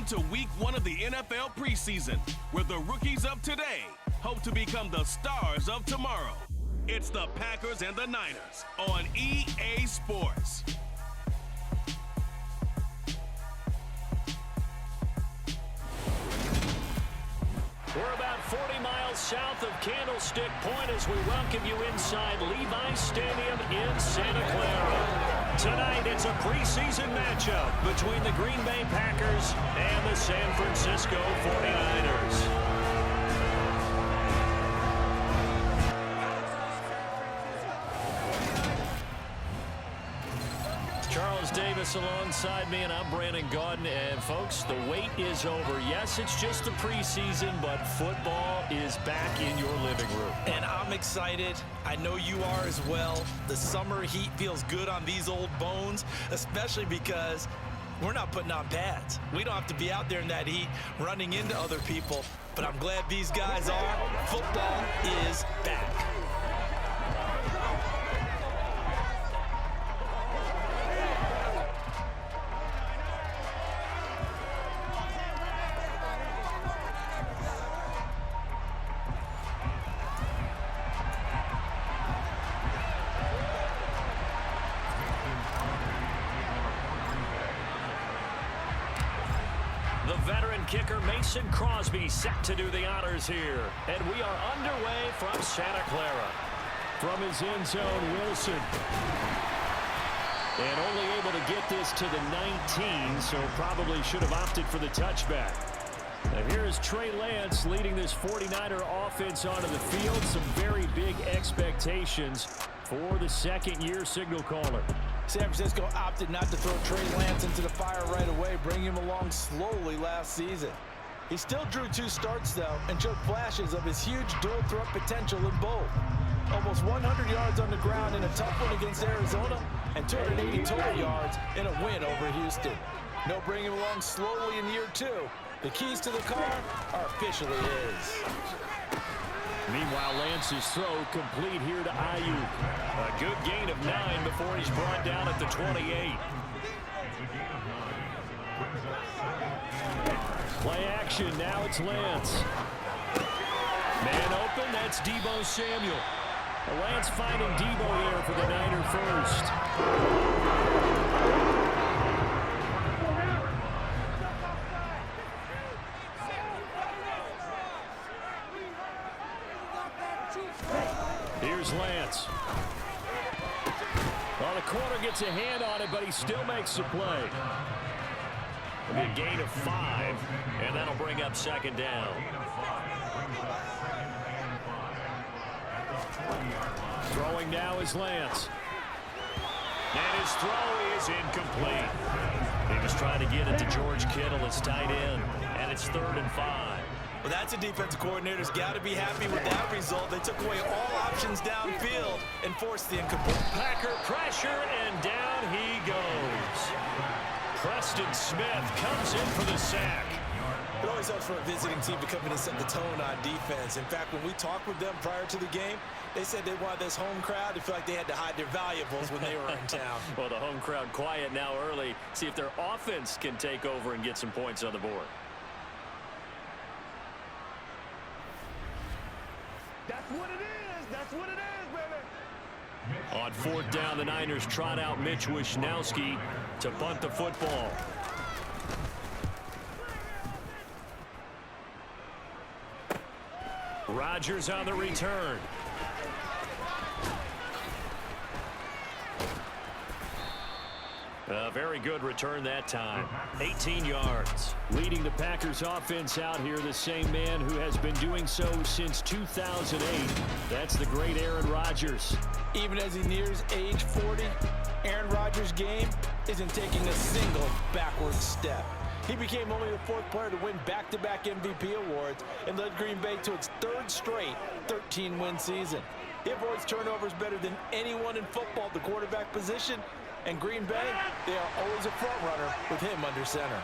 to week 1 of the NFL preseason, where the rookies of today hope to become the stars of tomorrow. It's the Packers and the Niners on EA Sports. We're about 40 miles south of Candlestick Point as we welcome you inside Levi's Stadium in Santa Clara. Tonight, it's a preseason matchup between the Green Bay Packers and the San Francisco 49ers. Charles Davis alongside me, and I'm Brandon Gaudin. And folks, the wait is over. Yes, it's just the preseason, but football is back in your living room. And I'm excited. I know you are as well. The summer heat feels good on these old bones, especially because we're not putting on pads. We don't have to be out there in that heat running into other people. But I'm glad these guys are. Football is back. The veteran kicker Mason Crosby set to do the honors here. And we are underway from Santa Clara. From his end zone, Wilson. And only able to get this to the 19, so probably should have opted for the touchback. Now here is Trey Lance leading this 49er offense onto the field. Some very big expectations for the second-year signal caller. San Francisco opted not to throw Trey Lance into the fire right away, bringing him along slowly last season. He still drew 2 starts, though, and showed flashes of his huge dual-threat potential in both. Almost 100 yards on the ground in a tough one against Arizona, and 280 total yards in a win over Houston. No bringing him along slowly in year 2. The keys to the car are officially his. Meanwhile, Lance's throw complete here to Ayuk. A good gain of 9 before he's brought down at the 28. Play action, now it's Lance. Man open, that's Deebo Samuel. Lance finding Deebo there for the Niner first. Here's Lance. Well, the corner gets a hand on it, but he still makes the play. A gain of 5, and that'll bring up second down. Throwing now is Lance. And his throw is incomplete. He was trying to get it to George Kittle, his tight end, and it's 3rd and 5. Well, that's a defensive coordinator's got to be happy with that result. They took away all options downfield and forced the incomplete. Packer pressure, and down he goes. Preston Smith comes in for the sack. It always helps for a visiting team to come in and set the tone on defense. In fact, when we talked with them prior to the game, they said they wanted this home crowd to feel like they had to hide their valuables when they were in town. Well, the home crowd quiet now early. See if their offense can take over and get some points on the board. That's what it is. That's what it is, baby. On 4th down, the Niners trot out Mitch Wishnowski to punt the football. Rodgers on the return. A very good return that time. 18 yards. Leading the Packers offense out here, the same man who has been doing so since 2008. That's the great Aaron Rodgers. Even as he nears age 40, Aaron Rodgers' game isn't taking a single backward step. He became only the 4th player to win back-to-back MVP awards and led Green Bay to its 3rd straight 13-win season. He avoids turnovers better than anyone in football at the quarterback position. And Green Bay, they are always a front runner with him under center.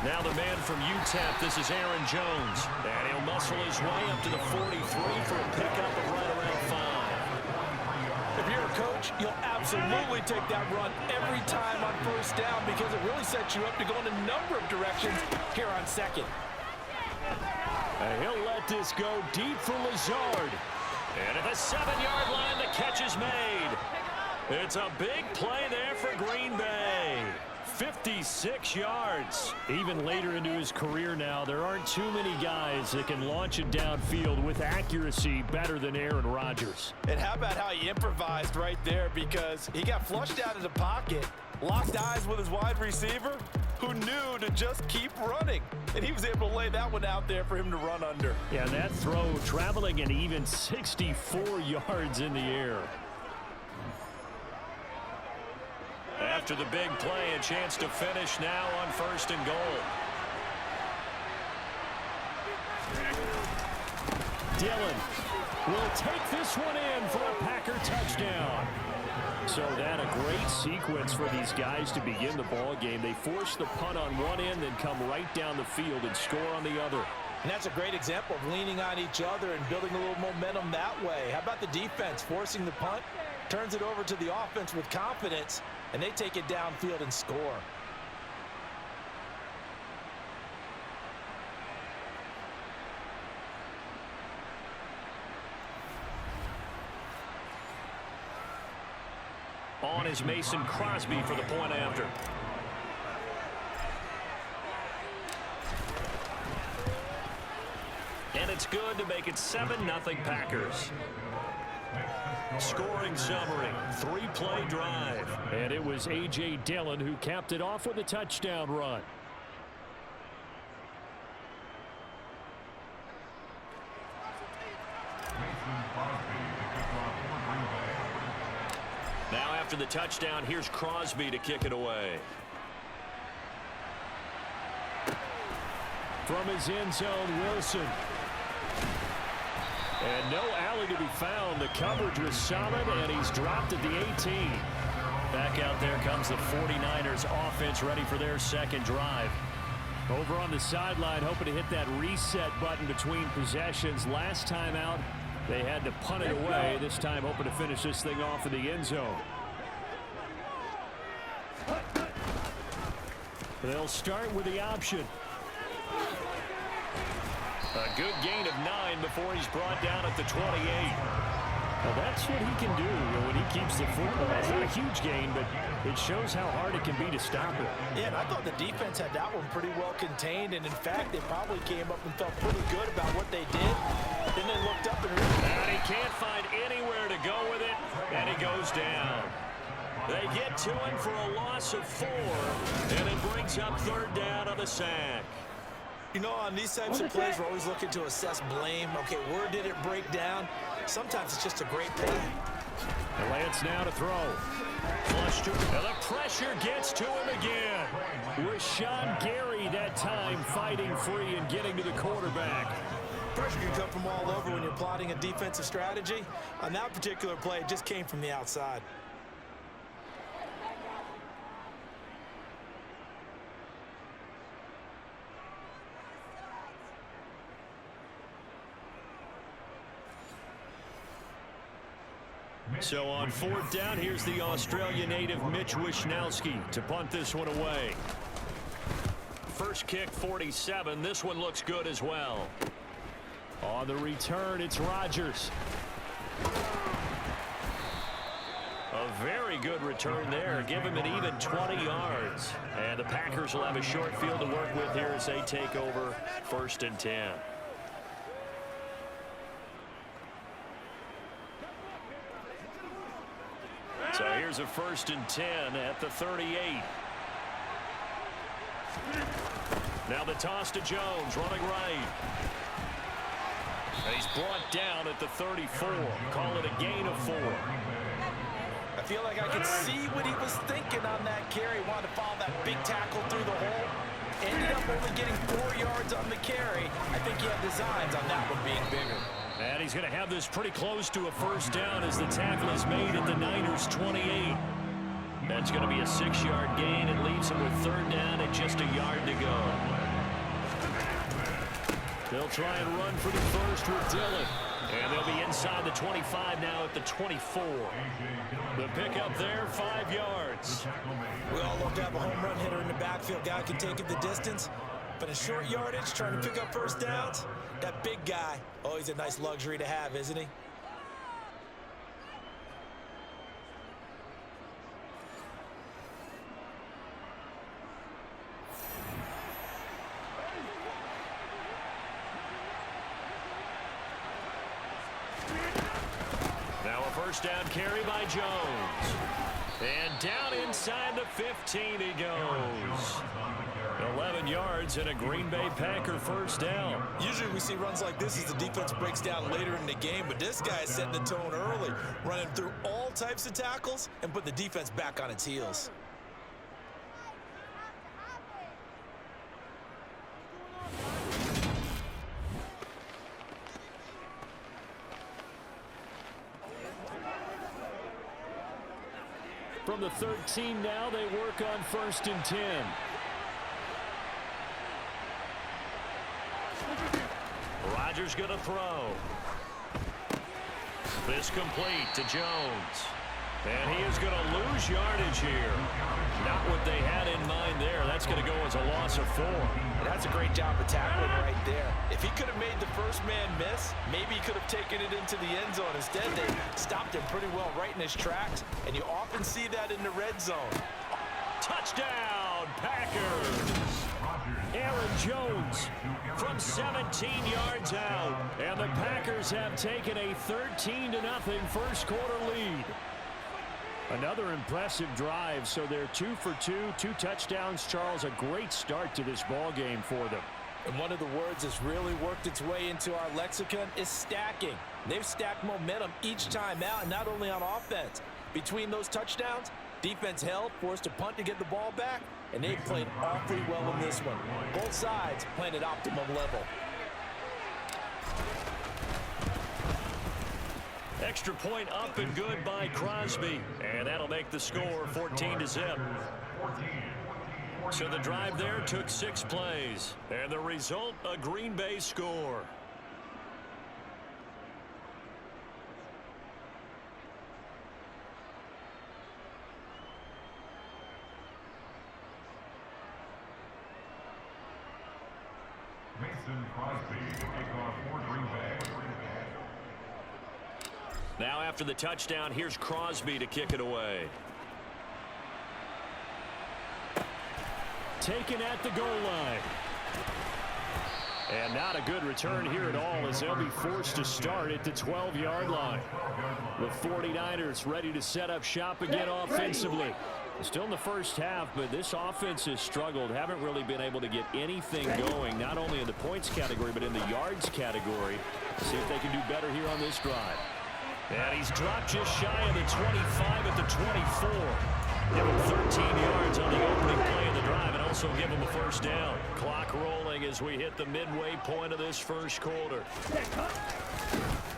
Now the man from UTEP, this is Aaron Jones. And he'll muscle his way up to the 43 for a pickup of right around 5. If you're a coach, you'll absolutely take that run every time on first down because it really sets you up to go in a number of directions here on second. And he'll let this go deep for Lazard. And at the 7-yard line, the catch is made. It's a big play there for Green Bay. 56 yards. Even later into his career now, there aren't too many guys that can launch it downfield with accuracy better than Aaron Rodgers. And how about how he improvised right there, because he got flushed out of the pocket, locked eyes with his wide receiver, who knew to just keep running. And he was able to lay that one out there for him to run under. Yeah, that throw traveling an even 64 yards in the air. After the big play, a chance to finish now on 1st and goal. Dillon will take this one in for a Packer touchdown. So that a great sequence for these guys to begin the ball game. They force the punt on one end, then come right down the field and score on the other. And that's a great example of leaning on each other and building a little momentum that way. How about the defense forcing the punt, turns it over to the offense with confidence, and they take it downfield and score. On is Mason Crosby for the point after. And it's good to make it 7-0 Packers. Scoring summary, 3-play drive. And it was A.J. Dillon who capped it off with a touchdown run. Now after the touchdown, here's Crosby to kick it away. From his end zone, Wilson. And no alley to be found. The coverage was solid, and he's dropped at the 18. Back out there comes the 49ers offense, ready for their second drive. Over on the sideline, hoping to hit that reset button between possessions. Last time out, they had to punt it away. This time hoping to finish this thing off in the end zone. They'll start with the option. A good gain of 9 before he's brought down at the 28. Well, that's what he can do when he keeps the football. It's not a huge gain, but it shows how hard it can be to stop it. Yeah, and I thought the defense had that one pretty well contained, and in fact, they probably came up and felt pretty good about what they did. Then they looked up and he can't find anywhere to go with it, and he goes down. They get to him for a loss of 4, and it brings up 3rd down on the sack. You know, on these types of plays, we're always looking to assess blame. Okay, where did it break down? Sometimes it's just a great play. Lance now to throw. Flush to him. And the pressure gets to him again. Rashawn Gary that time fighting free and getting to the quarterback. Pressure can come from all over when you're plotting a defensive strategy. On that particular play, it just came from the outside. So on 4th down, here's the Australian native Mitch Wishnowsky to punt this one away. First kick, 47. This one looks good as well. On the return, it's Rodgers. A very good return there. Give him an even 20 yards. And the Packers will have a short field to work with here as they take over 1st and 10. So here's a 1st and 10 at the 38. Now the toss to Jones, running right. And he's brought down at the 34. Call it a gain of 4. I feel like I could see what he was thinking on that carry. Wanted to follow that big tackle through the hole. Ended up only getting 4 yards on the carry. I think he had designs on that one being bigger. And he's going to have this pretty close to a 1st down as the tackle is made at the Niners' 28. That's going to be a 6-yard gain. It leaves him with 3rd down and just a yard to go. They'll try and run for the first with Dillon. And they'll be inside the 25 now at the 24. The pickup there, 5 yards. We all love to have a home run hitter in the backfield. Guy can take it the distance. But in short yardage, trying to pick up first downs, that big guy, oh, he's a nice luxury to have, isn't he? Now a first down carry by Jones. And down inside the 15 he goes. 11 yards and a Green Bay Packer first down. Usually we see runs like this as the defense breaks down later in the game, but this guy is setting the tone early, running through all types of tackles and putting the defense back on its heels. From the 13 now, they work on 1st and 10. Rodgers going to throw. This complete to Jones. And he is going to lose yardage here. Not what they had in mind there. That's going to go as a loss of 4. And that's a great job of tackling right there. If he could have made the first man miss, maybe he could have taken it into the end zone. Instead, they stopped him pretty well right in his tracks. And you often see that in the red zone. Touchdown, Packers. Aaron Jones from 17 yards out. And the Packers have taken a 13-0 first quarter lead. Another impressive drive, so they're 2 for 2, 2 touchdowns. Charles, a great start to this ball game for them. And one of the words that's really worked its way into our lexicon is stacking. They've stacked momentum each time out, and not only on offense. Between those touchdowns, defense held, forced a punt to get the ball back, and they played awfully well in this one. Both sides playing at optimum level. Extra point up and good by Crosby. And that'll make the score 14-0. So the drive there took 6 plays. And the result, a Green Bay score. Mason Crosby to kick off for Green Bay. Now after the touchdown, here's Crosby to kick it away. Taken at the goal line. And not a good return here at all as they'll be forced to start at the 12-yard line. The 49ers ready to set up shop again offensively. Still in the first half, but this offense has struggled. Haven't really been able to get anything going, not only in the points category, but in the yards category. See if they can do better here on this drive. And he's dropped just shy of the 25 at the 24. Give him 13 yards on the opening play of the drive and also give him a first down. Clock rolling as we hit the midway point of this first quarter.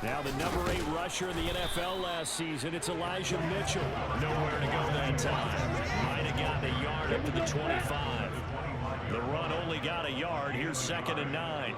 Now the number 8 rusher in the NFL last season, it's Elijah Mitchell. Nowhere to go that time. Might have gotten a yard up to the 25. The run only got a yard. Here's 2nd and 9.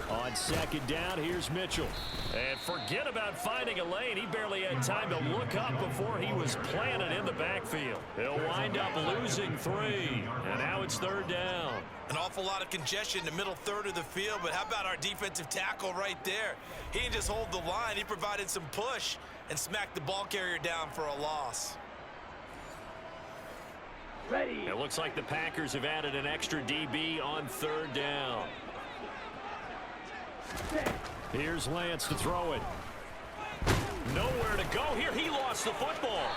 On 2nd down, here's Mitchell. And forget about finding a lane. He barely had time to look up before he was planted in the backfield. He'll wind up losing 3. And now it's 3rd down. An awful lot of congestion in the middle third of the field, but how about our defensive tackle right there? He didn't just hold the line. He provided some push and smacked the ball carrier down for a loss. Ready. It looks like the Packers have added an extra DB on 3rd down. Here's Lance to throw it. Nowhere to go here. He lost the football.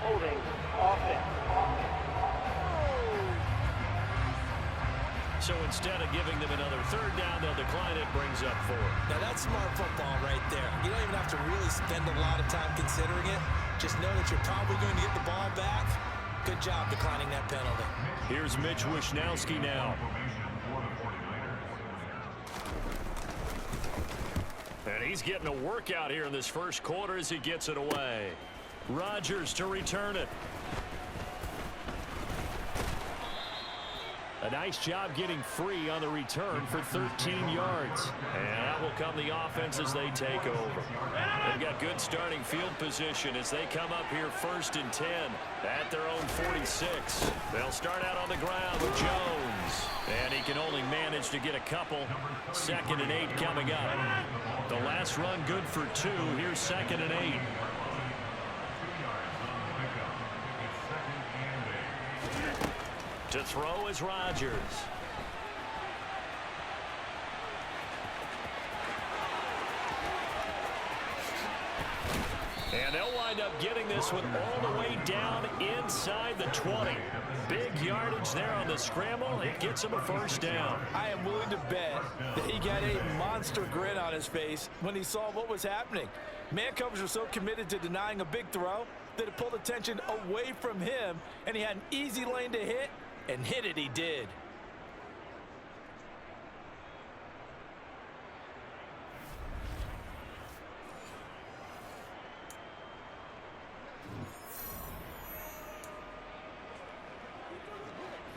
Holding offense. So instead of giving them another 3rd down, they'll decline it. Brings up 4. Now that's smart football right there. You don't even have to really spend a lot of time considering it. Just know that you're probably going to get the ball back. Good job declining that penalty. Here's Mitch Wishnowski now. And he's getting a workout here in this first quarter as he gets it away. Rodgers to return it. A nice job getting free on the return for 13 yards. And out will come the offense as they take over. They've got good starting field position as they come up here 1st and 10 at their own 46. They'll start out on the ground with Jones. And he can only manage to get a couple. 2nd and 8 coming up. The last run good for 2. Here's 2nd and 8. To throw is Rodgers. And they'll wind up getting this one all the way down inside the 20. Big yardage there on the scramble. It gets him a 1st down. I am willing to bet that he got a monster grin on his face when he saw what was happening. Man-covers were so committed to denying a big throw that it pulled attention away from him, and he had an easy lane to hit, and hit it he did.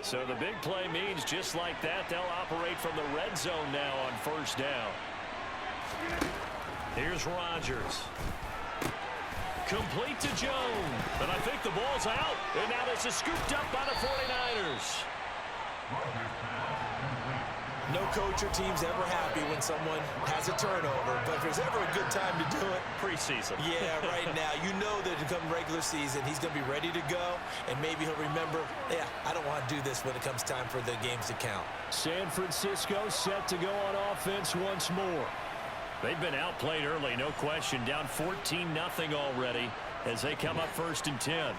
So the big play means just like that, they'll operate from the red zone now on 1st down. Here's Rodgers. Complete to Jones. And I think the ball's out. And now this is scooped up by the 49ers. No coach or team's ever happy when someone has a turnover, but if there's ever a good time to do it, preseason. Yeah, right now. You know that come regular season, he's going to be ready to go, and maybe he'll remember, yeah, I don't want to do this when it comes time for the games to count. San Francisco set to go on offense once more. They've been outplayed early, no question. Down 14-0 already as they come up 1st and 10.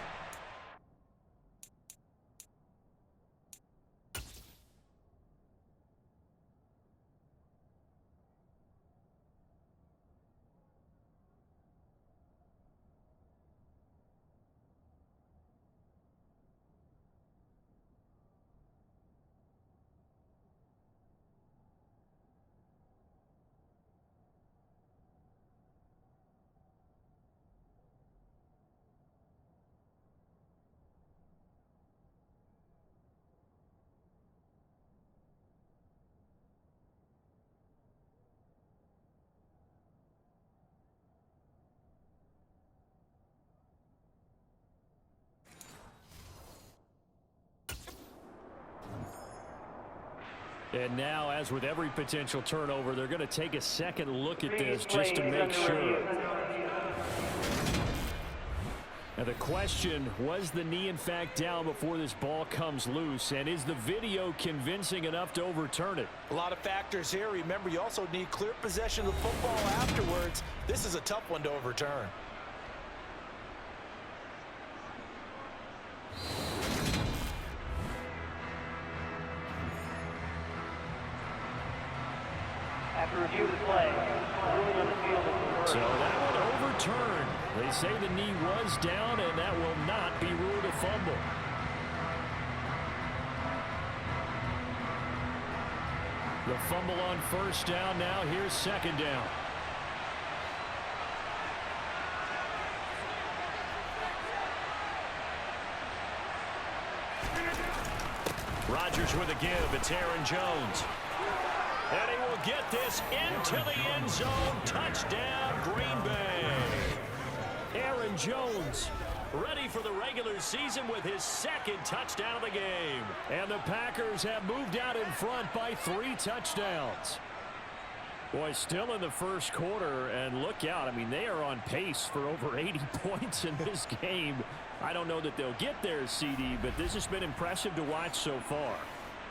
And now, as with every potential turnover, they're going to take a second look at this just to make sure. And the question, was the knee in fact down before this ball comes loose? And is the video convincing enough to overturn it? A lot of factors here. Remember, you also need clear possession of the football afterwards. This is a tough one to overturn. After review of the play, ruling on the field is reversed. So that one overturned. They say the knee was down, and that will not be ruled a fumble. The fumble on 1st down now. Here's 2nd down. Rodgers with a give. It's Aaron Jones. And he will get this into the end zone. Touchdown, Green Bay. Aaron Jones ready for the regular season with his 2nd touchdown of the game. And the Packers have moved out in front by 3 touchdowns. Boy, still in the 1st quarter, and look out. I mean, they are on pace for over 80 points in this game. I don't know that they'll get there, CD, but this has been impressive to watch so far.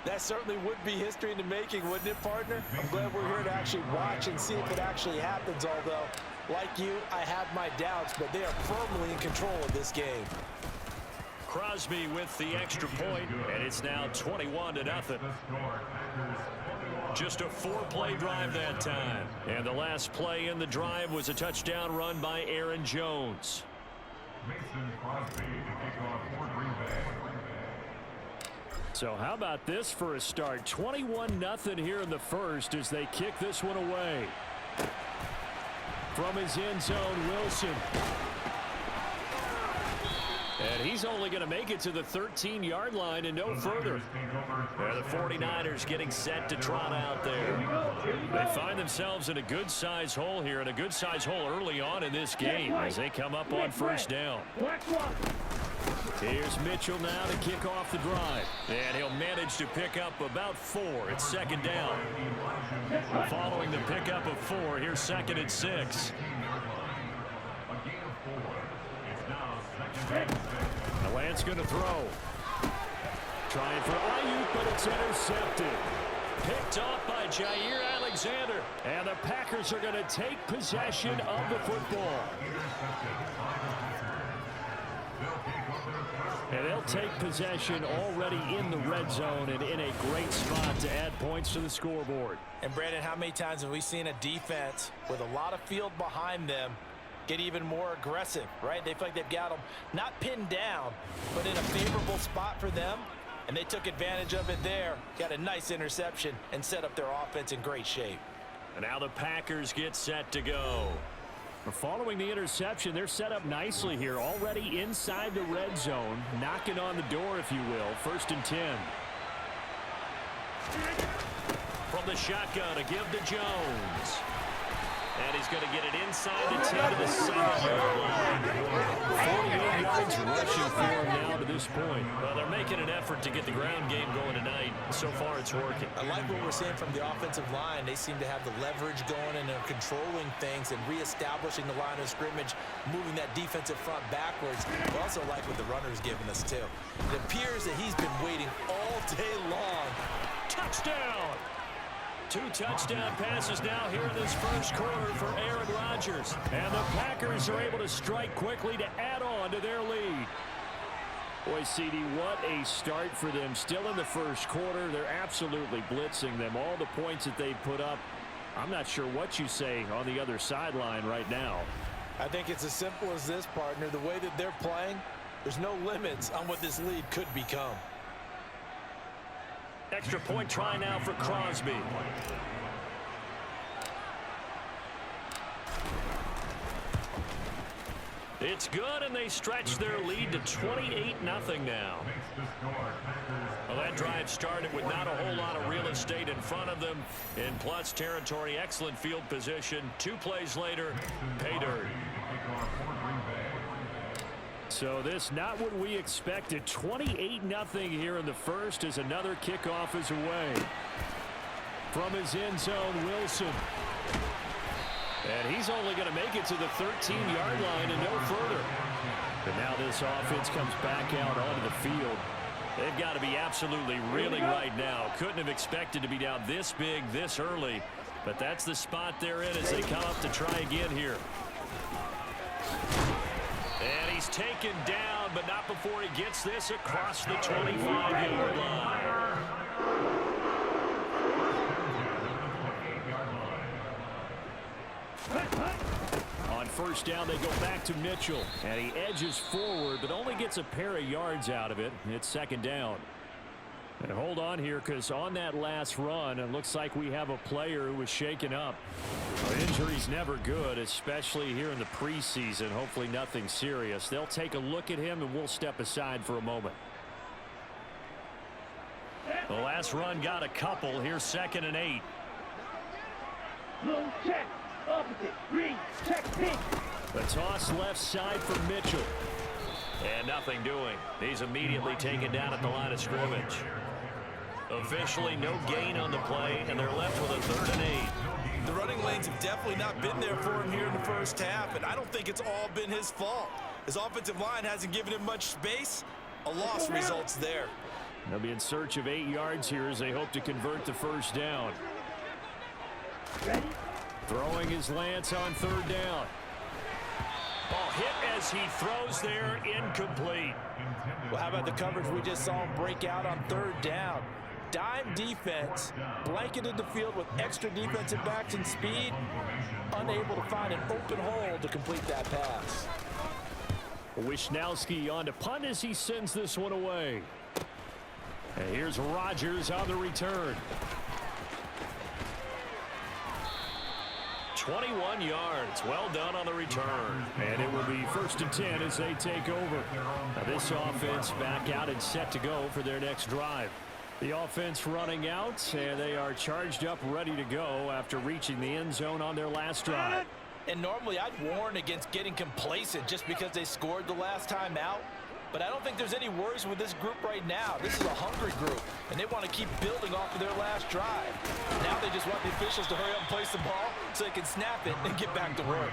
That certainly would be history in the making, wouldn't it, partner? I'm glad we're here to actually watch and see if it actually happens, although, like you, I have my doubts, but they are firmly in control of this game. Crosby with the extra point, and it's now 21-0. Just a 4-play drive that time. And the last play in the drive was a touchdown run by Aaron Jones. Mason Crosby to kick off for Green Bay. So how about this for a start? 21-0 here in the 1st as they kick this one away. From his end zone, Wilson. And he's only going to make it to the 13-yard line and no further. The 49ers getting set to trot out there. They find themselves in a good-sized hole here, and a good-sized hole early on in this game as they come up on first down. Here's Mitchell now to kick off the drive. And he'll manage to pick up about 4. It's second down. Following the pickup of 4, here's second and 6. The Lance going to throw. Trying for Ayuk, but it's intercepted. Picked off by Jair Alexander. And the Packers are going to take possession of the football. And they'll take possession already in the red zone and in a great spot to add points to the scoreboard. And Brandon, how many times have we seen a defense with a lot of field behind them get even more aggressive, right? They feel like they've got them not pinned down, but in a favorable spot for them. And they took advantage of it there. Got a nice interception and set up their offense in great shape. And now the Packers get set to go. Following the interception, they're set up nicely here, already inside the red zone, knocking on the door, if you will. First and 10. From the shotgun, a give to Jones. And he's going to get it inside the 10 to the 7-yard line. 48 yards rushing for him now to this point. Well, they're making an effort to get the ground game going tonight. So far, it's working. I like what we're seeing from the offensive line. They seem to have the leverage going and they're controlling things and reestablishing the line of scrimmage, moving that defensive front backwards. I also like what the runner's giving us, too. It appears that he's been waiting all day long. Touchdown! 2 touchdown passes now here in this first quarter for Aaron Rodgers. And the Packers are able to strike quickly to add on to their lead. Boy, CD, what a start for them. Still in the first quarter. They're absolutely blitzing them. All the points that they put up, I'm not sure what you say on the other sideline right now. I think it's as simple as this, partner. The way that they're playing, there's no limits on what this lead could become. Extra point try now for Crosby. It's good, and they stretch their lead to 28-0 now. Well, that drive started with not a whole lot of real estate in front of them. In plus territory, excellent field position. 2 plays later, pay dirt. So this not what we expected. 28-0 here in the first as another kickoff is away. From his end zone, Wilson. And he's only going to make it to the 13-yard line and no further. But now this offense comes back out onto the field. They've got to be absolutely reeling right now. Couldn't have expected to be down this big this early. But that's the spot they're in as they come up to try again here. And he's taken down, but not before he gets this across the 25-yard line. On first down, they go back to Mitchell. And he edges forward, but only gets a pair of yards out of it. It's second down. And hold on here, because on that last run, it looks like we have a player who was shaken up. An injury's never good, especially here in the preseason. Hopefully nothing serious. They'll take a look at him, and we'll step aside for a moment. The last run got a couple. Here's second and 8. Check. Opposite. Green. Check. Pink. The toss left side for Mitchell. And nothing doing. He's immediately taken down at the line of scrimmage. Officially no gain on the play, and they're left with a 3rd and 8. The running lanes have definitely not been there for him here in the first half, and I don't think it's all been his fault. His offensive line hasn't given him much space. A loss results there. They'll be in search of 8 yards here as they hope to convert the first down. Throwing his Lance on 3rd down. Ball hit as he throws there, incomplete. Well, how about the coverage we just saw him break out on 3rd down? Dime defense, blanketed the field with extra defensive backs and speed, unable to find an open hole to complete that pass. Wisnowski on to punt as he sends this one away. And here's Rodgers on the return. 21 yards. Well done on the return. And it will be 1st and 10 as they take over. Now this offense back out and set to go for their next drive. The offense running out, and they are charged up, ready to go after reaching the end zone on their last drive. And normally I'd warn against getting complacent just because they scored the last time out. But I don't think there's any worries with this group right now. This is a hungry group, and they want to keep building off of their last drive. Now they just want the officials to hurry up and place the ball so they can snap it and get back to work.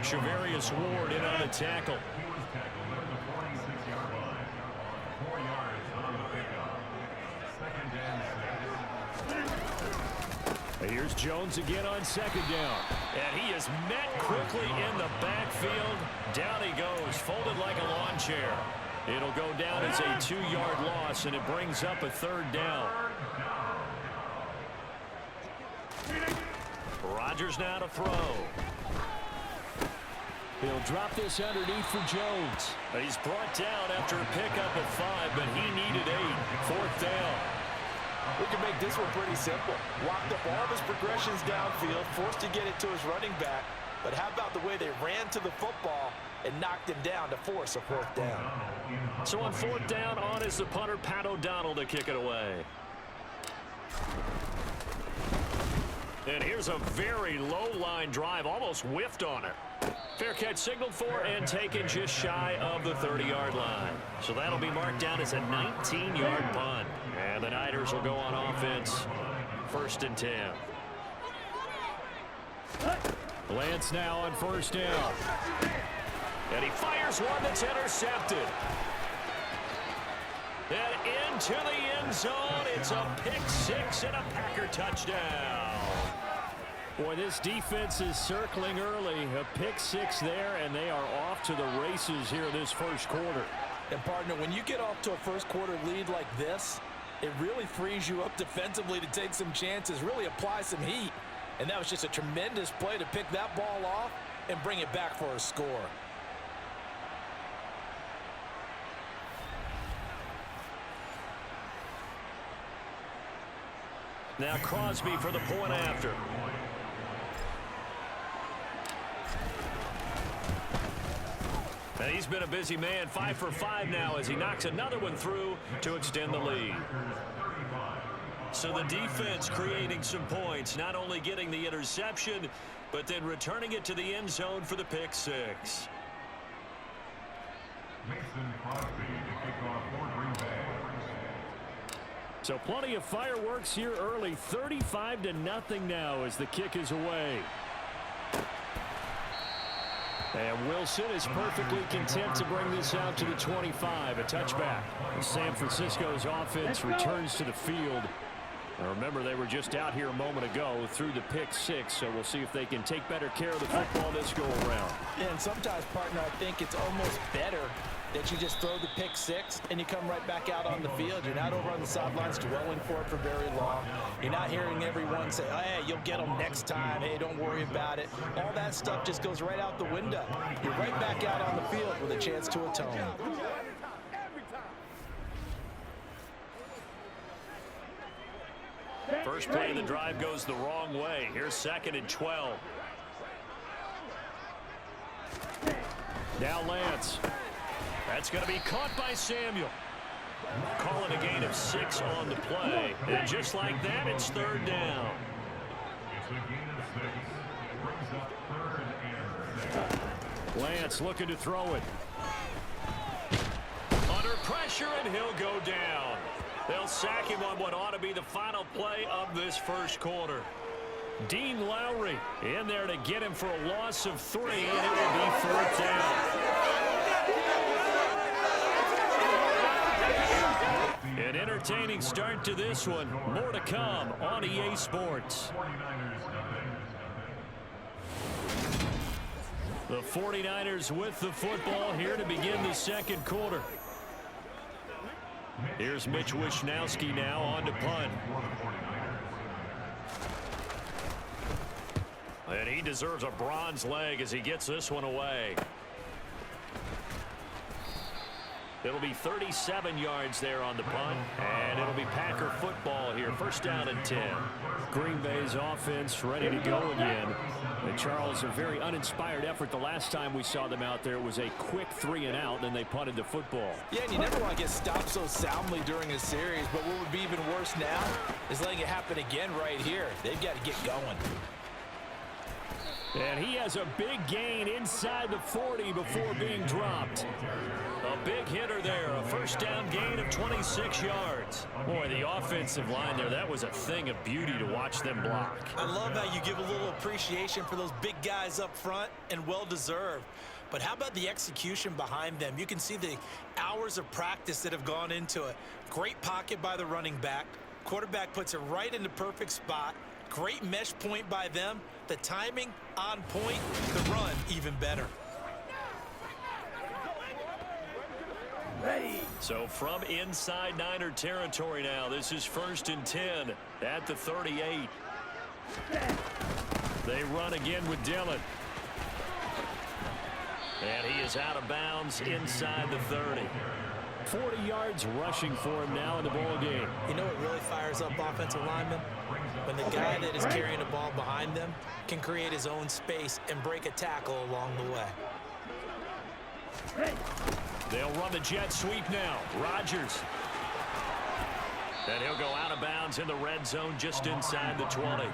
Shavarius Ward in on the tackle. He was tackled at the 46-yard line. 4 yards on the pickup. 2nd and 6. Here's Jones again on 2nd down. And he is met quickly in the backfield. Down he goes, folded like a lawn chair. It'll go down as a 2-yard loss, and it brings up a 3rd down. Rodgers now to throw. He'll drop this underneath for Jones. He's brought down after a pickup of 5, but he needed 8. 4th down. We can make this one pretty simple. Locked up all of his progressions downfield, forced to get it to his running back. But how about the way they ran to the football and knocked him down to force a 4th down? So on 4th down, on is the punter, Pat O'Donnell, to kick it away. And here's a very low-line drive, almost whiffed on it. Fair catch signaled for and taken just shy of the 30-yard line. So that'll be marked down as a 19-yard punt. And the Niners will go on offense. 1st and 10. Lance now on 1st down. And he fires one that's intercepted. And into the end zone. It's a pick 6 and a Packer touchdown. Boy, this defense is circling early. A pick 6 there, and they are off to the races here this 1st quarter. And, partner, when you get off to a 1st quarter lead like this, it really frees you up defensively to take some chances, really apply some heat. And that was just a tremendous play to pick that ball off and bring it back for a score. Now Crosby for the point after. And he's been a busy man, 5 for 5 now as he knocks another one through to extend the lead. So the defense creating some points, not only getting the interception, but then returning it to the end zone for the pick 6. Mason Crosby to kick off for Green Bay. So plenty of fireworks here early. 35-0 now as the kick is away. And Wilson is perfectly content to bring this out to the 25, a touchback. San Francisco's offense returns to the field. Now remember, they were just out here a moment ago through the pick 6, so we'll see if they can take better care of the football this go-around. Yeah, and sometimes, partner, I think it's almost better that you just throw the pick 6 and you come right back out on the field. You're not over on the sidelines dwelling for it for very long. You're not hearing everyone say, oh, hey, you'll get them next time. Hey, don't worry about it. All that stuff just goes right out the window. You're right back out on the field with a chance to atone. First play of the drive goes the wrong way. Here's 2nd and 12. Now Lance. That's going to be caught by Samuel. Calling a gain of 6 on the play. And just like that, it's 3rd down. It's a gain of 6. It brings up 3rd and 6. Lance looking to throw it. Under pressure, and he'll go down. They'll sack him on what ought to be the final play of this 1st quarter. Dean Lowry in there to get him for a loss of 3, and it will be 4th down. An entertaining start to this one. More to come on EA Sports. The 49ers with the football here to begin the 2nd quarter. Here's Mitch Wishnowski now on to punt. And he deserves a bronze leg as he gets this one away. It'll be 37 yards there on the punt, and it'll be Packer football here. First down and 10. Green Bay's offense ready to go again. And Charles, a very uninspired effort. The last time we saw them out there, it was a quick 3-and-out, and they punted the football. Yeah, and you never want to get stopped so soundly during a series, but what would be even worse now is letting it happen again right here. They've got to get going. And he has a big gain inside the 40 before being dropped. A big hitter there, a first down gain of 26 yards. Boy, the offensive line there, that was a thing of beauty to watch them block. I love how you give a little appreciation for those big guys up front, and well-deserved. But how about the execution behind them? You can see the hours of practice that have gone into it. Great pocket by the running back. Quarterback puts it right in the perfect spot. Great mesh point by them. The timing on point. The run even better. So from inside Niner territory now, this is 1st and 10 at the 38. They run again with Dillon. And he is out of bounds inside the 30. 40 yards rushing for him now in the ball game. You know what really fires up offensive linemen? When the guy that is carrying the ball behind them can create his own space and break a tackle along the way. They'll run the jet sweep now. Rodgers. And he'll go out of bounds in the red zone just inside the 20.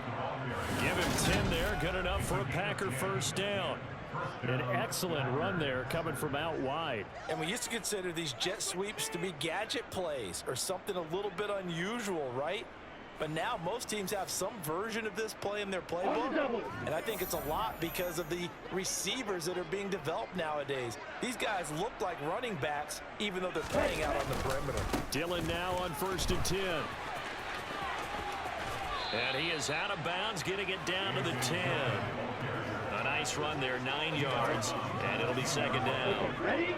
Give him 10 there. Good enough for a Packer first down. An excellent run there coming from out wide. And we used to consider these jet sweeps to be gadget plays or something a little bit unusual, right? But now most teams have some version of this play in their playbook. And I think it's a lot because of the receivers that are being developed nowadays. These guys look like running backs even though they're playing out on the perimeter. Dillon now on 1st and 10. And he is out of bounds, getting it down to the 10. A nice run there, 9 yards, and it'll be 2nd down. Ready?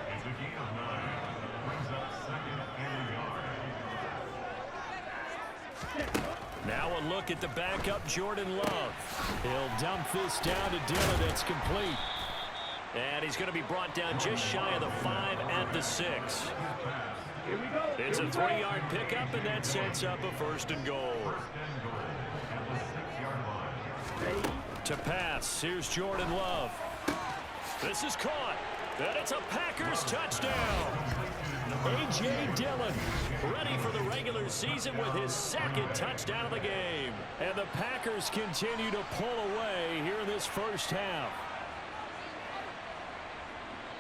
Now a look at the backup, Jordan Love. He'll dump this down to Dillon. It's complete. And he's going to be brought down just shy of the 5 at the 6. It's a 3-yard pickup, and that sets up a 1st and goal. To pass, here's Jordan Love. This is caught, and it's a Packers touchdown. A.J. Dillon Ready for the regular season with his 2nd touchdown of the game. And the Packers continue to pull away here in this first half.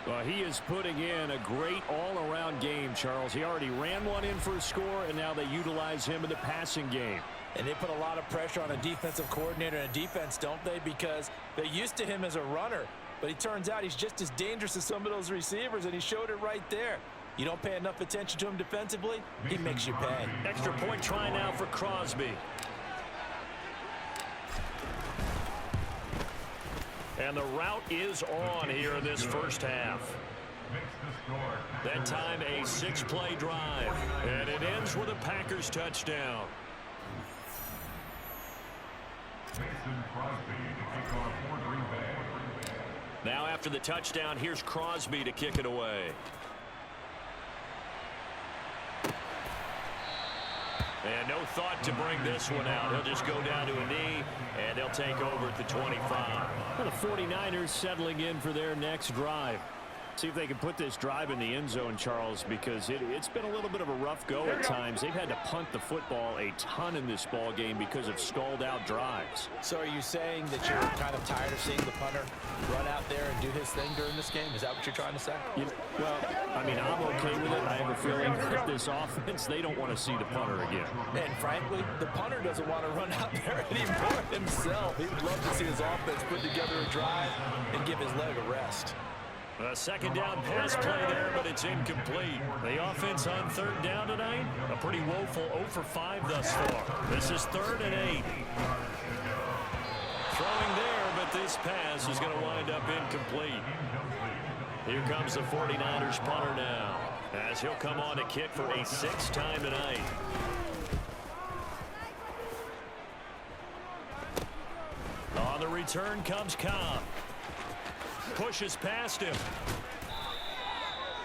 Well, he is putting in a great all-around game, Charles. He already ran one in for a score, and now they utilize him in the passing game. And they put a lot of pressure on a defensive coordinator and a defense, don't they? Because they're used to him as a runner. But he turns out he's just as dangerous as some of those receivers, and he showed it right there. You don't pay enough attention to him defensively, he makes you pay. Extra point try now for Crosby. And the route is on here in this first half. That time a 6-play drive. And it ends with a Packers touchdown. Now after the touchdown, here's Crosby to kick it away. And no thought to bring this one out. He'll just go down to a knee, and they'll take over at the 25. Well, the 49ers settling in for their next drive. See if they can put this drive in the end zone, Charles, because it's been a little bit of a rough go at times. They've had to punt the football a ton in this ball game because of stalled-out drives. So are you saying that you're kind of tired of seeing the punter run out there and do his thing during this game? Is that what you're trying to say? Well, I mean, I'm okay with it. I have a feeling that this offense, they don't want to see the punter again. And frankly, the punter doesn't want to run out there anymore himself. He would love to see his offense put together a drive and give his leg a rest. A 2nd down pass play there, but it's incomplete. The offense on 3rd down tonight, a pretty woeful 0 for 5 thus far. This is 3rd and 8. Throwing there, but this pass is going to wind up incomplete. Here comes the 49ers punter now, as he'll come on to kick for a 6th time tonight. On the return comes Cobb. Pushes past him.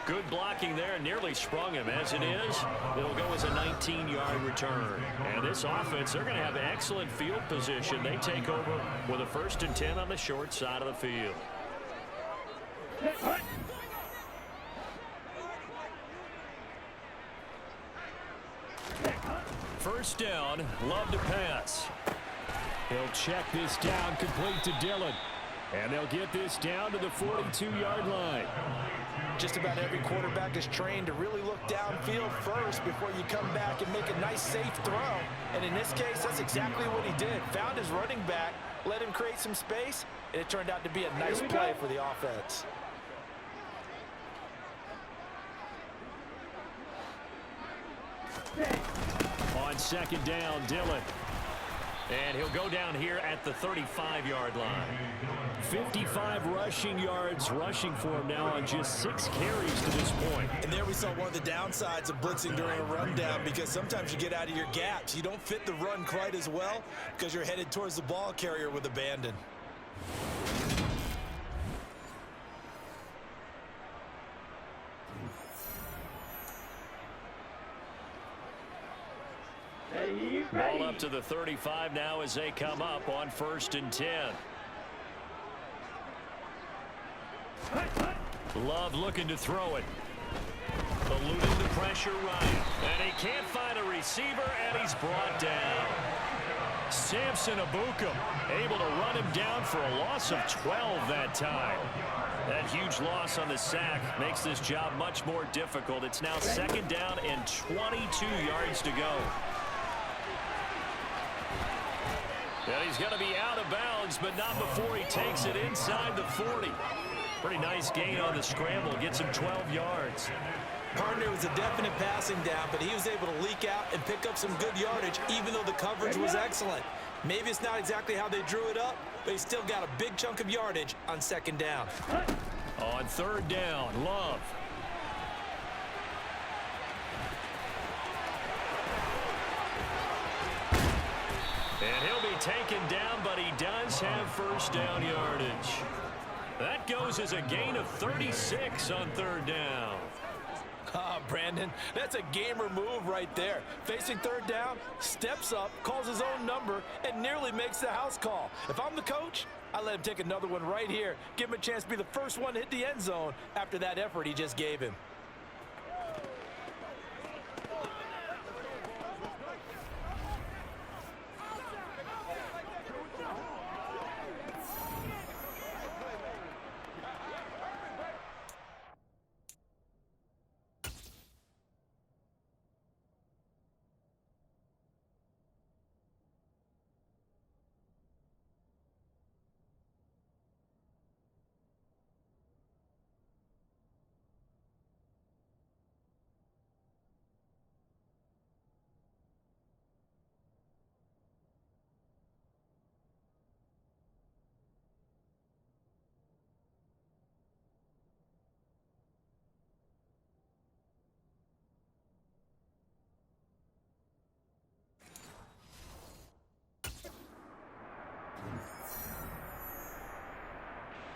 Good blocking there, nearly sprung him. As it is, it'll go as a 19-yard return. And this offense, they're going to have excellent field position. They take over with a 1st and 10 on the short side of the field. First down, Love to pass. He'll check this down, complete to Dillon. And they'll get this down to the 42-yard line. Just about every quarterback is trained to really look downfield first before you come back and make a nice, safe throw. And in this case, that's exactly what he did. Found his running back, let him create some space, and it turned out to be a nice play for the offense. On second down, Dillon. And he'll go down here at the 35-yard line. 55 rushing yards rushing for him now on just 6 carries to this point. And there we saw one of the downsides of blitzing during a rundown, because sometimes you get out of your gaps. You don't fit the run quite as well because you're headed towards the ball carrier with abandon. Ball up to the 35 now as they come up on 1st and 10. Love looking to throw it. Eluding the pressure right. And he can't find a receiver, and he's brought down. Samson Abukum able to run him down for a loss of 12 that time. That huge loss on the sack makes this job much more difficult. It's now 2nd down and 22 yards to go. And he's going to be out of bounds, but not before he takes it inside the 40. Pretty nice gain on the scramble. Gets him 12 yards. Partner was a definite passing down, but he was able to leak out and pick up some good yardage, even though the coverage was excellent. Maybe it's not exactly how they drew it up, but he still got a big chunk of yardage on 2nd down. On 3rd down, Love. And he'll be taken down, but he does have 1st down yardage. That goes as a gain of 36 on 3rd down. Brandon, that's a gamer move right there. Facing 3rd down, steps up, calls his own number, and nearly makes the house call. If I'm the coach, I let him take another one right here. Give him a chance to be the first one to hit the end zone after that effort he just gave him.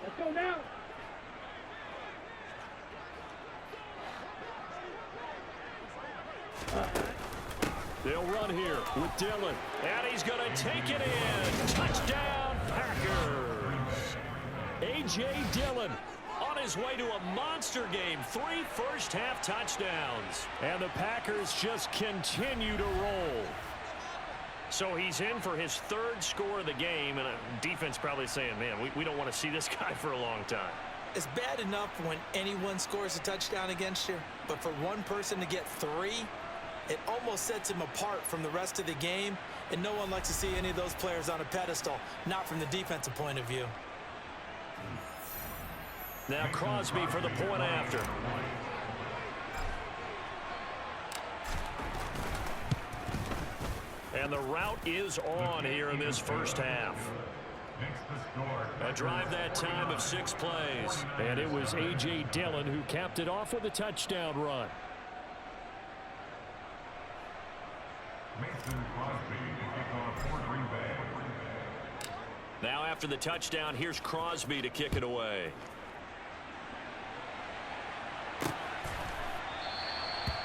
Let's go now. They'll run here with Dillon. And he's going to take it in. Touchdown, Packers. A.J. Dillon on his way to a monster game. 3 first-half touchdowns. And the Packers just continue to roll. So he's in for his 3rd score of the game, and defense probably saying, man, we don't want to see this guy for a long time. It's bad enough when anyone scores a touchdown against you, but for one person to get 3, it almost sets him apart from the rest of the game, and no one likes to see any of those players on a pedestal, not from the defensive point of view. Now Crosby for the point after. And the route is on here in this first half. A drive that time of 6 plays. And it was A.J. Dillon who capped it off with a touchdown run. Now after the touchdown, here's Crosby to kick it away.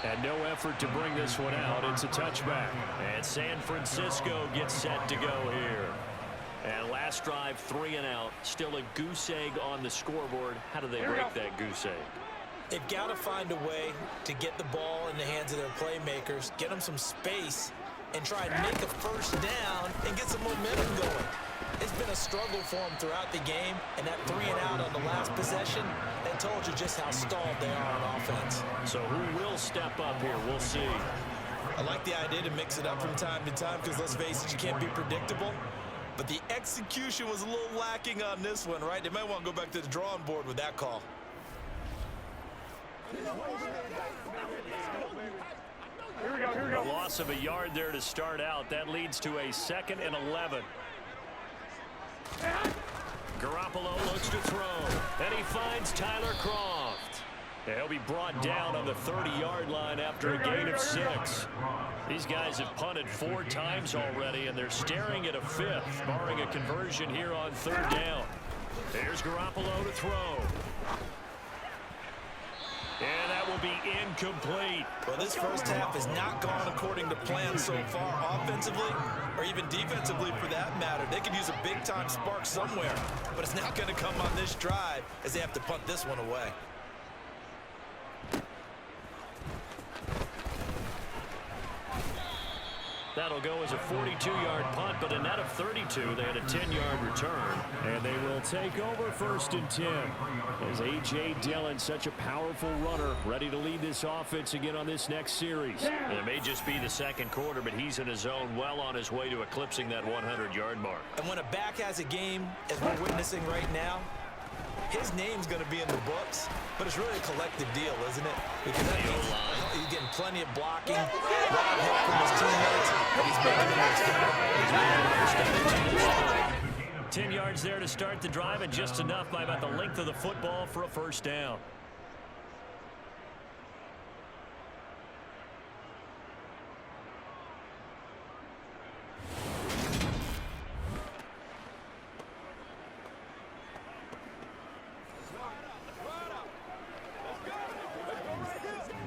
And no effort to bring this one out. It's a touchback. And San Francisco gets set to go here. And last drive, 3 and out. Still a goose egg on the scoreboard. How do they break that goose egg? They've got to find a way to get the ball in the hands of their playmakers, get them some space, and try and make a first down and get some momentum going. It's been a struggle for them throughout the game, and that 3 and out on the last possession, that told you just how stalled they are on offense. So who will step up here? We'll see. I like the idea to mix it up from time to time because, let's face it, you can't be predictable. But the execution was a little lacking on this one, right? They might want to go back to the drawing board with that call. A loss of a yard there to start out. That leads to a 2nd and 11. Garoppolo looks to throw, and he finds Tyler Kroft. He'll be brought down on the 30-yard line after a gain of 6. These guys have punted 4 times already, and they're staring at a 5th, barring a conversion here on 3rd down. There's Garoppolo to throw. And that will be incomplete. Well, this first half has not gone according to plan so far, offensively or even defensively for that matter. They could use a big-time spark somewhere, but it's not going to come on this drive as they have to punt this one away. That'll go as a 42-yard punt, but a net of 32. They had a 10-yard return. And they will take over 1st and 10. As A.J. Dillon, such a powerful runner, ready to lead this offense again on this next series. And it may just be the 2nd quarter, but he's in his zone, well on his way to eclipsing that 100-yard mark. And when a back has a game, as we're witnessing right now, his name's going to be in the books, but it's really a collective deal, isn't it? Because that means he's getting plenty of blocking, a lot of help from his teammates, and he's making the most. 10 yards there to start the drive, and just enough by about the length of the football for a first down.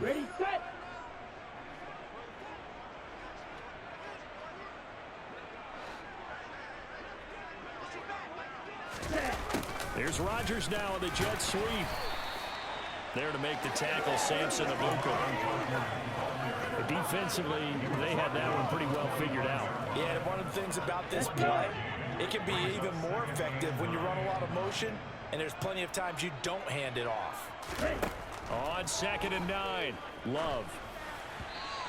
Ready, set. Here's Rodgers now on the jet sweep. There to make the tackle, Samson Abuka. Defensively, they had that one pretty well figured out. Yeah, and one of the things about this play, it can be even more effective when you run a lot of motion, and there's plenty of times you don't hand it off. On 2nd and 9, Love.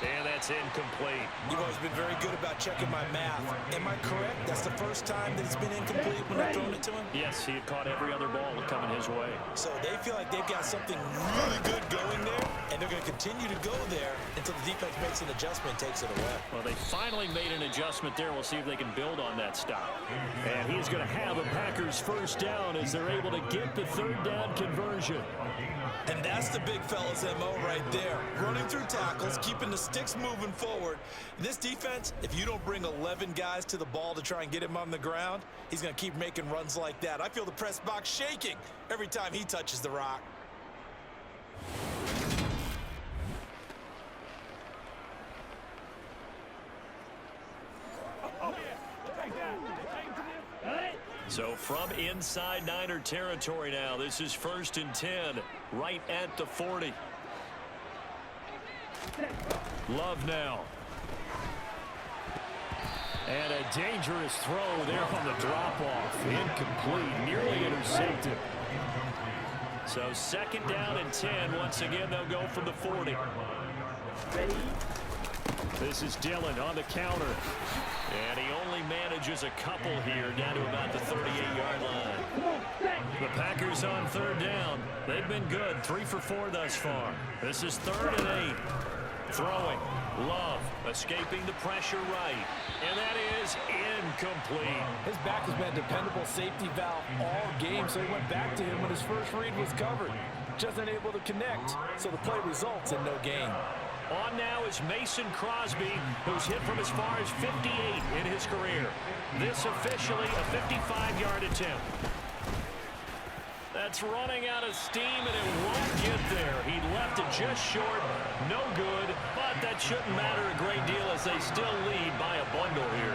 And that's incomplete. You've always been very good about checking my math. Am I correct? That's the first time that it's been incomplete when I've thrown it to him? Yes, he had caught every other ball coming his way. So they feel like they've got something really good going there, and they're going to continue to go there until the defense makes an adjustment and takes it away. Well, they finally made an adjustment there. We'll see if they can build on that stop. And he's going to have a Packers first down as they're able to get the 3rd down conversion. And that's the big fella's MO right there. Running through tackles, keeping the sticks moving forward. This defense, if you don't bring 11 guys to the ball to try and get him on the ground, he's going to keep making runs like that. I feel the press box shaking every time he touches the rock. So from inside Niner territory now, this is 1st and 10, right at the 40. Love now. And a dangerous throw there on the drop-off. Incomplete, nearly intercepted. So 2nd down and 10. Once again, they'll go from the 40. This is Dillon on the counter. And he only manages a couple here down to about the 38-yard line. The Packers on 3rd down. They've been good, 3 for 4 thus far. This is 3rd and 8. Throwing. Love escaping the pressure right. And that is incomplete. His back has been a dependable safety valve all game, so he went back to him when his first read was covered. Just unable to connect, so the play results in no gain. On now is Mason Crosby, who's hit from as far as 58 in his career. This officially a 55-yard attempt. That's running out of steam, and it won't get there. He left it just short. No good, but that shouldn't matter a great deal as they still lead by a bundle here.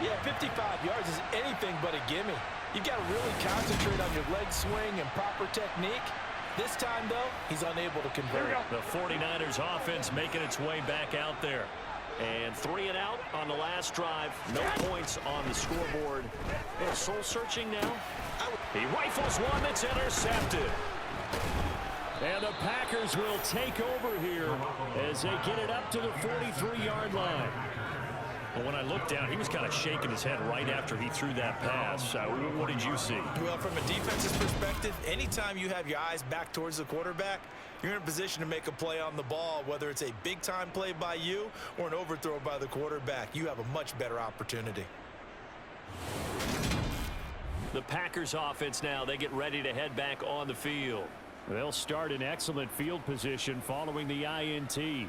Yeah, 55 yards is anything but a gimme. You've got to really concentrate on your leg swing and proper technique. This time, though, he's unable to convert. The 49ers offense making its way back out there. And 3 and out on the last drive. No points on the scoreboard. They're soul-searching now. He rifles one that's intercepted. And the Packers will take over here as they get it up to the 43-yard line. But when I looked down, he was kind of shaking his head right after he threw that pass. What did you see? Well, from a defense's perspective, anytime you have your eyes back towards the quarterback, you're in a position to make a play on the ball, whether it's a big-time play by you or an overthrow by the quarterback. You have a much better opportunity. The Packers offense now, they get ready to head back on the field. They'll start in excellent field position following the INT.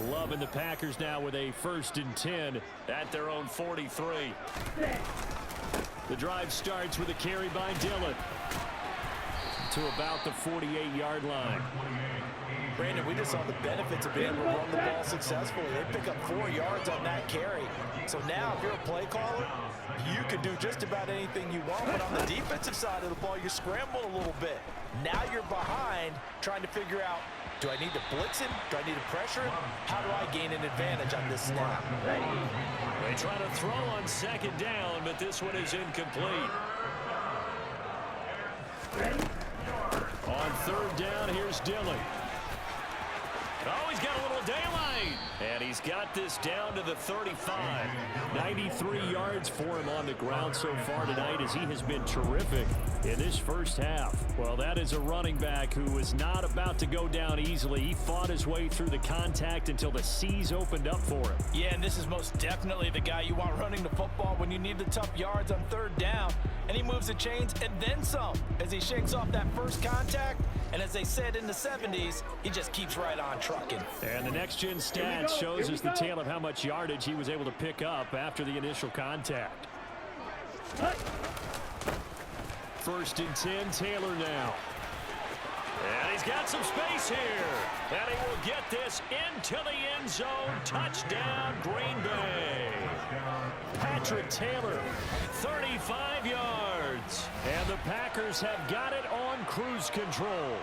Loving the Packers now with a 1st and 10 at their own 43. The drive starts with a carry by Dillon to about the 48-yard line. Brandon, we just saw the benefits of being able to run the ball successfully. They pick up 4 yards on that carry. So now, if you're a play caller, you can do just about anything you want. But on the defensive side of the ball, you're scrambling a little bit. Now you're behind trying to figure out, do I need to blitz him? Do I need to pressure him? How do I gain an advantage on this snap? They try to throw on 2nd down, but this one is incomplete. On 3rd down, here's Dillon. Oh, he's got a little daylight. And he's got this down to the 35. 93 yards for him on the ground so far tonight as he has been terrific in this first half. Well, that is a running back who is not about to go down easily. He fought his way through the contact until the seas opened up for him. Yeah, and this is most definitely the guy you want running the football when you need the tough yards on 3rd down. And he moves the chains and then some as he shakes off that first contact. And as they said in the 70s, he just keeps right on trucking. And the next-gen stat shows us the tale of how much yardage he was able to pick up after the initial contact. 1st and 10, Taylor now. And he's got some space here. And he will get this into the end zone. Touchdown, Green Bay. Patrick Taylor, 35 yards. And the Packers have got it on cruise control.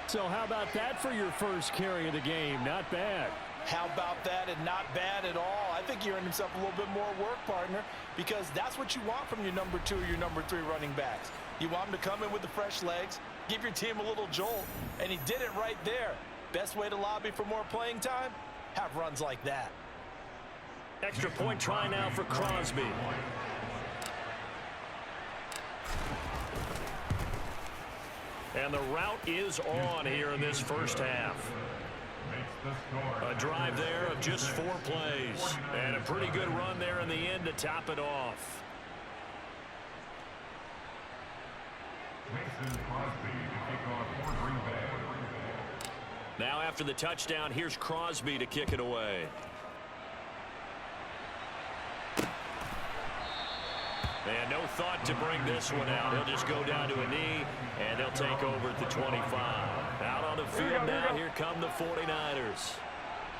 So how about that for your first carry of the game? Not bad. How about that, and not bad at all. I think he earned himself a little bit more work, partner, because that's what you want from your number 2 or your number 3 running backs. You want him to come in with the fresh legs, give your team a little jolt, and he did it right there. Best way to lobby for more playing time? Have runs like that. Extra point try now for Crosby. And the route is on here in this first half. A drive there of just 4 plays. And a pretty good run there in the end to top it off. Now after the touchdown, here's Crosby to kick it away. And no thought to bring this one out. He'll just go down to a knee, and they'll take over at the 25. Out on the field now, here come the 49ers.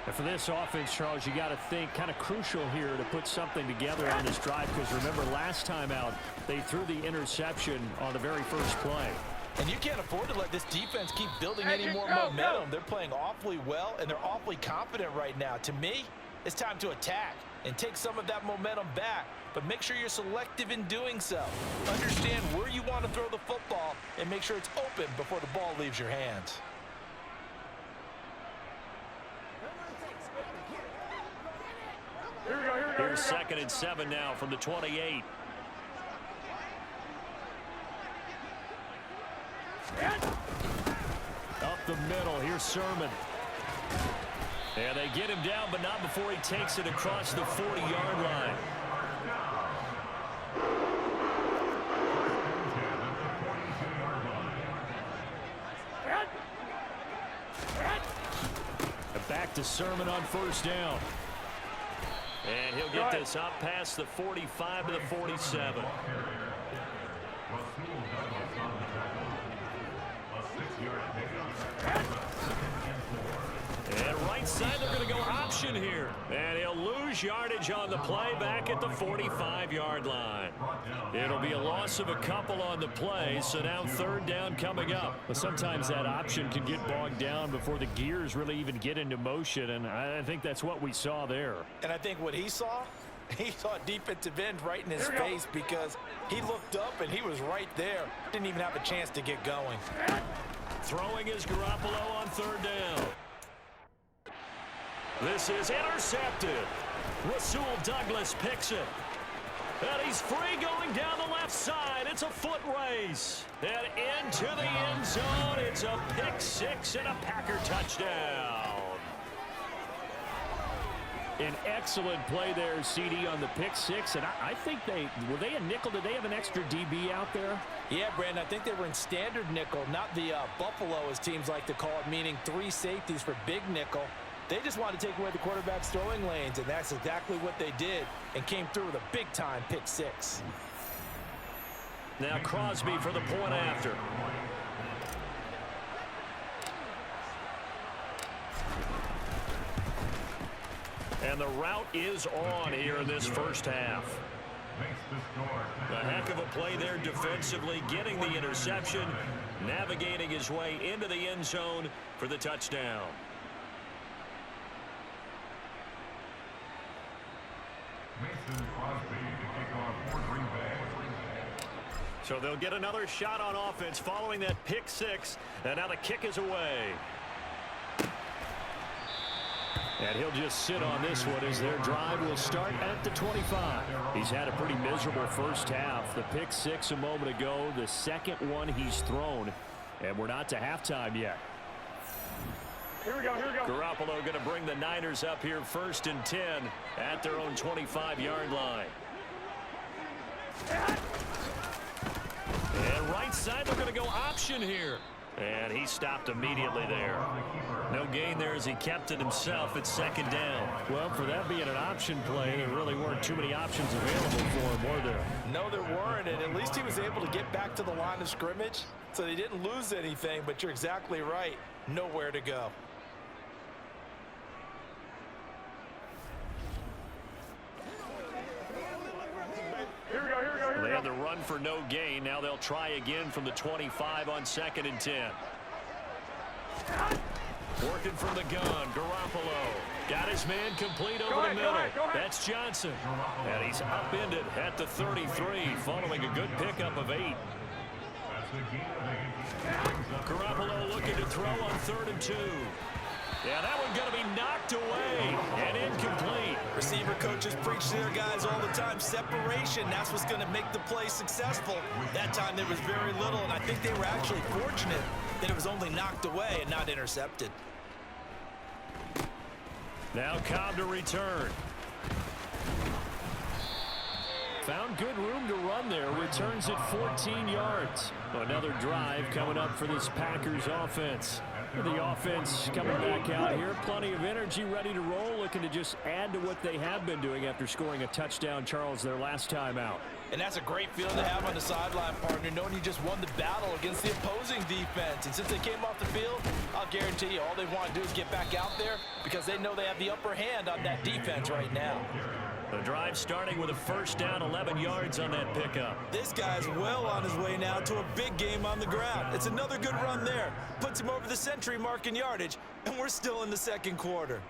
And for this offense, Charles, you got to think kind of crucial here to put something together on this drive, because remember last time out, they threw the interception on the very first play. And you can't afford to let this defense keep building any more momentum. They're playing awfully well, and they're awfully confident right now. To me, it's time to attack and take some of that momentum back, but make sure you're selective in doing so. Understand where you want to throw the football and make sure it's open before the ball leaves your hands. Here's 2nd and 7 now from the 28. Up the middle, here's Sermon. And they get him down, but not before he takes it across the 40-yard line. Back to Sermon on 1st down. And he'll get this up past the 45 to the 47. And right side, they're going to go option here. And he'll lose yardage on the play back at the 45-yard line. It'll be a loss of a couple on the play, so now third down coming up. But sometimes that option can get bogged down before the gears really even get into motion, and I think that's what we saw there. And I think what he saw defensive end right in his face because he looked up and he was right there. Didn't even have a chance to get going. Throwing is Garoppolo on third down. This is intercepted. Rasul Douglas picks it. And he's free going down the left side. It's a foot race. And into the end zone. It's a pick six and a Packer touchdown. An excellent play there, CD, on the pick six. And I think were they a nickel? Did they have an extra DB out there? Yeah, Brandon, I think they were in standard nickel, not the Buffalo, as teams like to call it, meaning 3 safeties for big nickel. They just wanted to take away the quarterback's throwing lanes, and that's exactly what they did and came through with a big-time pick six. Now Crosby for the point after. And the route is on here in this first half. A heck of a play there defensively, getting the interception, navigating his way into the end zone for the touchdown. So they'll get another shot on offense following that pick six. And now the kick is away. And he'll just sit on this one as their drive will start at the 25. He's had a pretty miserable first half. The pick six a moment ago, the second one he's thrown. And we're not to halftime yet. Here we go. Garoppolo going to bring the Niners up here 1st and 10 at their own 25-yard line. And right side, they're going to go option here. And he stopped immediately there. No gain there as he kept it himself at 2nd down. Well, for that being an option play, there really weren't too many options available for him, were there? No, there weren't, and at least he was able to get back to the line of scrimmage, so they didn't lose anything, but you're exactly right. Nowhere to go. They had the run for no gain. Now they'll try again from the 25 on 2nd and 10. Working from the gun, Garoppolo. Got his man complete over the middle. That's Johnson. And he's upended at the 33 following a good pickup of 8. Garoppolo looking to throw on 3rd and 2. Yeah, that one's going to be knocked away and incomplete. Receiver coaches preach to their guys all the time. Separation, that's what's going to make the play successful. That time there was very little, and I think they were actually fortunate that it was only knocked away and not intercepted. Now Cobb to return. Found good room to run there. Returns at 14 yards. Another drive coming up for this Packers offense. The offense coming back out here. Plenty of energy, ready to roll, looking to just add to what they have been doing after scoring a touchdown, Charles, their last time out. And that's a great feeling to have on the sideline, partner, knowing you just won the battle against the opposing defense. And since they came off the field, I'll guarantee you all they want to do is get back out there because they know they have the upper hand on that defense right now. The drive starting with a 1st down, 11 yards on that pickup. This guy's well on his way now to a big game on the ground. It's another good run there. Puts him over the century mark in yardage, and we're still in the 2nd quarter.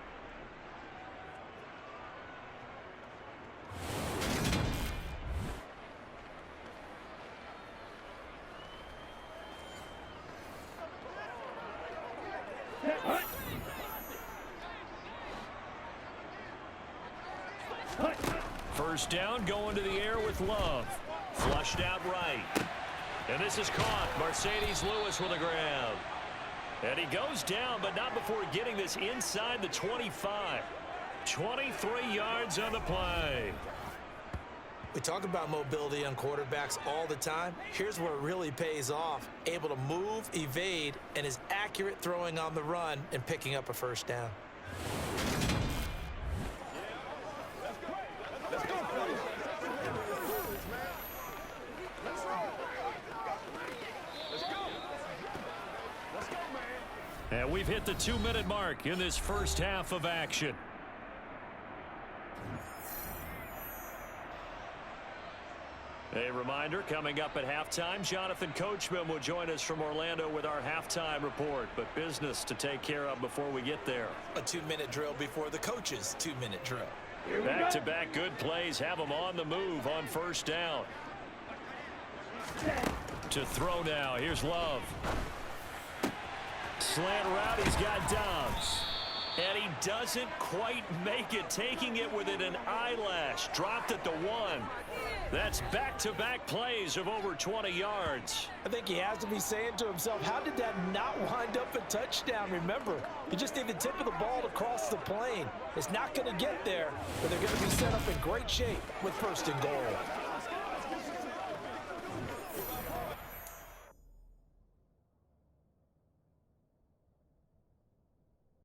First down, going to the air with Love. Flushed out right. And this is caught. Mercedes Lewis with a grab. And he goes down, but not before getting this inside the 25. 23 yards on the play. We talk about mobility on quarterbacks all the time. Here's where it really pays off. Able to move, evade, and is accurate throwing on the run and picking up a 1st down. We've hit the 2-minute mark in this first half of action. A reminder, coming up at halftime, Jonathan Coachman will join us from Orlando with our halftime report, but business to take care of before we get there. A 2-minute drill before the coach's 2-minute drill. Back-to-back good plays have them on the move on first down. To throw now, here's Love. Slant route, he's got Dobbs. And he doesn't quite make it, taking it within an eyelash. Dropped at the 1. That's back-to-back plays of over 20 yards. I think he has to be saying to himself, how did that not wind up a touchdown? Remember, you just need the tip of the ball to cross the plane. It's not going to get there, but they're going to be set up in great shape with first and goal.